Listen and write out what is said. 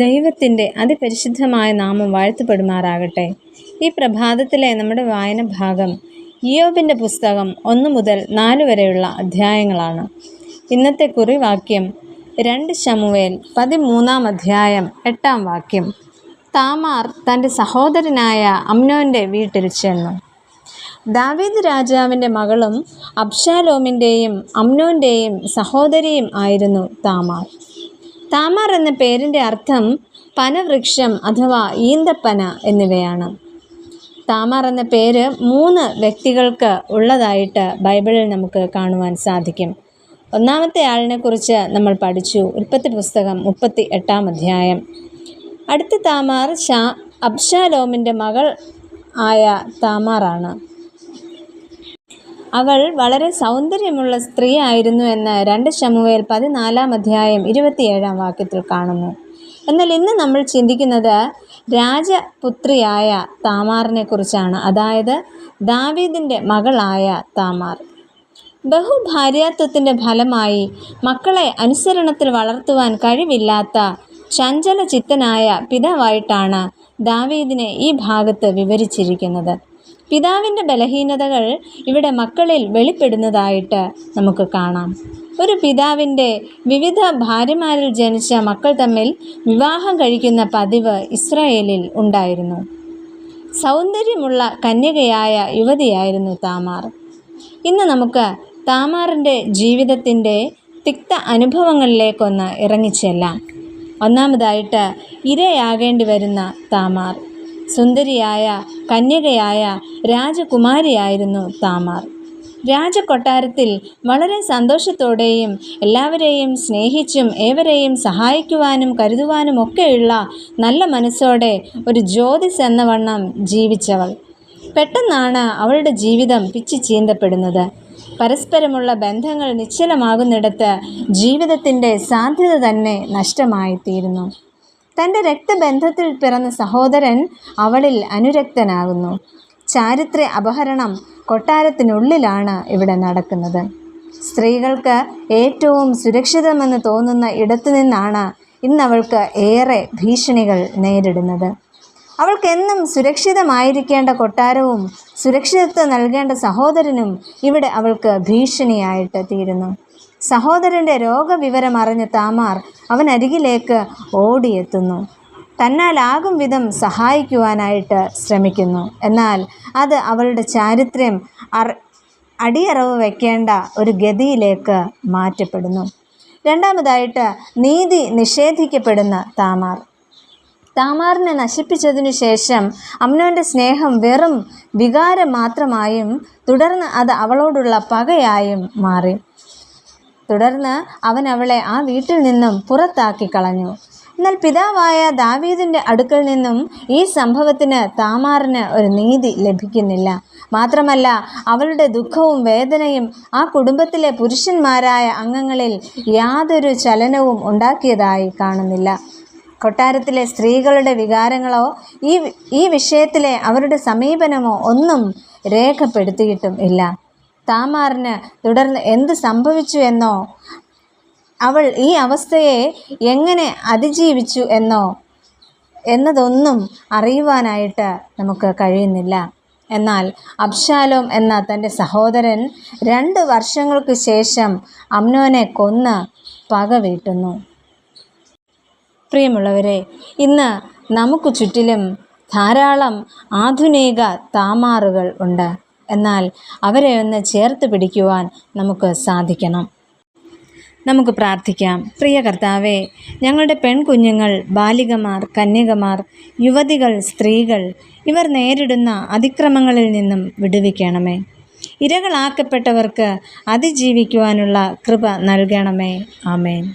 ദൈവത്തിൻ്റെ അതിപരിശുദ്ധമായ നാമം വാഴ്ത്തപ്പെടുമാറാകട്ടെ. ഈ പ്രഭാതത്തിലെ നമ്മുടെ വായന ഭാഗം ഇയ്യോബിൻ്റെ പുസ്തകം 1 മുതൽ 4 വരെയുള്ള അധ്യായങ്ങളാണ്. ഇന്നത്തെ കുറിവാക്യം 2 ശമൂവേൽ 13 അധ്യായം 8 വാക്യം. താമാർ തൻ്റെ സഹോദരനായ അമ്നോൻ്റെ വീട്ടിൽ ചെന്നു. ദാവീദ് രാജാവിൻ്റെ മകളും അബ്ശാലോമിൻ്റെയും അമ്നോൻ്റെയും സഹോദരിയും ആയിരുന്നു താമാർ. താമാർ എന്ന പേരിൻ്റെ അർത്ഥം പനവൃക്ഷം അഥവാ ഈന്തപ്പന എന്നിവയാണ്. താമാർ എന്ന പേര് 3 വ്യക്തികൾക്ക് ഉള്ളതായിട്ട് ബൈബിളിൽ നമുക്ക് കാണുവാൻ സാധിക്കും. ഒന്നാമത്തെ ആളിനെ കുറിച്ച് നമ്മൾ പഠിച്ചു, ഉൽപ്പത്തി പുസ്തകം 38 അധ്യായം. അടുത്ത താമാർ അബ്ശാലോമിൻ്റെ മകൾ ആയ താമാറാണ്. അവൾ വളരെ സൗന്ദര്യമുള്ള സ്ത്രീ ആയിരുന്നു എന്ന് 2 ശമൂവേൽ 14 അധ്യായം 27 വാക്യത്തിൽ കാണുന്നു. എന്നാൽ ഇന്ന് നമ്മൾ ചിന്തിക്കുന്നത് രാജപുത്രിയായ താമാറിനെ കുറിച്ചാണ്, അതായത് ദാവീദിൻ്റെ മകളായ താമാർ. ബഹുഭാര്യാത്വത്തിൻ്റെ ഫലമായി മക്കളെ അനുസരണത്തിൽ വളർത്തുവാൻ കഴിവില്ലാത്ത ചഞ്ചല ചിത്തനായ പിതാവായിട്ടാണ് ദാവീദിനെ ഈ ഭാഗത്ത് വിവരിച്ചിരിക്കുന്നത്. പിതാവിൻ്റെ ബലഹീനതകൾ ഇവിടെ മക്കളിൽ വെളിപ്പെടുന്നതായിട്ട് നമുക്ക് കാണാം. ഒരു പിതാവിൻ്റെ വിവിധ ഭാര്യമാരിൽ ജനിച്ച മക്കൾ തമ്മിൽ വിവാഹം കഴിക്കുന്ന പതിവ് ഇസ്രായേലിൽ ഉണ്ടായിരുന്നു. സൗന്ദര്യമുള്ള കന്യകയായ യുവതിയായിരുന്നു താമാർ. ഇന്ന് നമുക്ക് താമാറിൻ്റെ ജീവിതത്തിൻ്റെ തിക്ത അനുഭവങ്ങളിലേക്കൊന്ന് ഇറങ്ങിച്ചെല്ലാം. ഒന്നാമതായിട്ട് ഇരയാകേണ്ടി വരുന്ന താമാർ. സുന്ദരിയായ കന്യകയായ രാജകുമാരിയായിരുന്നു താമാർ. രാജകൊട്ടാരത്തിൽ വളരെ സന്തോഷത്തോടെയും എല്ലാവരെയും സ്നേഹിച്ചും ഏവരെയും സഹായിക്കുവാനും കരുതുവാനും ഒക്കെയുള്ള നല്ല മനസ്സോടെ ഒരു ജ്യോതിസ് എന്ന വണ്ണം ജീവിച്ചവൾ. പെട്ടെന്നാണ് അവളുടെ ജീവിതം പിച്ചി ചീന്തപ്പെടുന്നത്. പരസ്പരമുള്ള ബന്ധങ്ങൾ നിശ്ചലമാകുന്നിടത്ത് ജീവിതത്തിൻ്റെ സാധ്യത തന്നെ നഷ്ടമായിത്തീരുന്നു. തൻ്റെ രക്തബന്ധത്തിൽ പിറന്ന സഹോദരൻ അവളിൽ അനുരക്തനാകുന്നു. ചാരിത്ര്യ അപഹരണം കൊട്ടാരത്തിനുള്ളിലാണ് ഇവിടെ നടക്കുന്നത്. സ്ത്രീകൾക്ക് ഏറ്റവും സുരക്ഷിതമെന്ന് തോന്നുന്ന ഇടത്തു നിന്നാണ് ഇന്നവൾക്ക് ഏറെ ഭീഷണികൾ നേരിടുന്നത്. അവൾക്കെന്നും സുരക്ഷിതമായിരിക്കേണ്ട കൊട്ടാരവും സുരക്ഷിതത്വം നൽകേണ്ട സഹോദരനും ഇവിടെ അവൾക്ക് ഭീഷണിയായിട്ട് തീരുന്നു. സഹോദരൻ്റെ രോഗവിവരം അറിഞ്ഞ താമാർ അവനരികിലേക്ക് ഓടിയെത്തുന്നു. തന്നാലാകും വിധം സഹായിക്കുവാനായിട്ട് ശ്രമിക്കുന്നു. എന്നാൽ അത് അവളുടെ ചാരിത്ര്യം അടിയറവ് വയ്ക്കേണ്ട ഒരു ഗതിയിലേക്ക് മാറ്റപ്പെടുന്നു. രണ്ടാമതായിട്ട് നീതി നിഷേധിക്കപ്പെടുന്ന താമാർ. താമാറിനെ നശിപ്പിച്ചതിനു ശേഷം അമ്നോൻ്റെ സ്നേഹം വെറും വികാരം മാത്രമായും തുടർന്ന് അത് അവളോടുള്ള പകയായും മാറി. തുടർന്ന് അവൻ അവളെ ആ വീട്ടിൽ നിന്നും പുറത്താക്കി കളഞ്ഞു. എന്നാൽ പിതാവായ ദാവീദിൻ്റെ അടുക്കൽ നിന്നും ഈ സംഭവത്തിന് താമാറിന് ഒരു നീതി ലഭിക്കുന്നില്ല. മാത്രമല്ല, അവളുടെ ദുഃഖവും വേദനയും ആ കുടുംബത്തിലെ പുരുഷന്മാരായ അംഗങ്ങളിൽ യാതൊരു ചലനവും ഉണ്ടാക്കിയതായി കാണുന്നില്ല. കൊട്ടാരത്തിലെ സ്ത്രീകളുടെ വികാരങ്ങളോ ഈ വിഷയത്തിലെ അവരുടെ സമീപനമോ ഒന്നും രേഖപ്പെടുത്തിയിട്ടും ഇല്ല. താമാറിന് തുടർന്ന് എന്ത് സംഭവിച്ചു എന്നോ അവൾ ഈ അവസ്ഥയെ എങ്ങനെ അതിജീവിച്ചു എന്നതൊന്നും അറിയുവാനായിട്ട് നമുക്ക് കഴിയുന്നില്ല. എന്നാൽ അബ്ശാലോം എന്ന തൻ്റെ സഹോദരൻ 2 വർഷങ്ങൾക്ക് ശേഷം അമ്നോനെ കൊന്ന് പക വീട്ടുന്നു. പ്രിയമുള്ളവരെ, ഇന്ന് നമുക്ക് ചുറ്റിലും ധാരാളം ആധുനിക താമാറുകൾ ഉണ്ട്. എന്നാൽ അവരെ ഒന്ന് ചേർത്ത് പിടിക്കുവാൻ നമുക്ക് സാധിക്കണം. നമുക്ക് പ്രാർത്ഥിക്കാം. പ്രിയ കർത്താവേ, ഞങ്ങളുടെ പെൺകുഞ്ഞുങ്ങൾ, ബാലികമാർ, കന്യകമാർ, യുവതികൾ, സ്ത്രീകൾ ഇവർ നേരിടുന്ന അതിക്രമങ്ങളിൽ നിന്നും വിടുവിക്കണമേ. ഇരകളാക്കപ്പെട്ടവർക്ക് അതിജീവിക്കുവാനുള്ള കൃപ നൽകണമേ. ആമേൻ.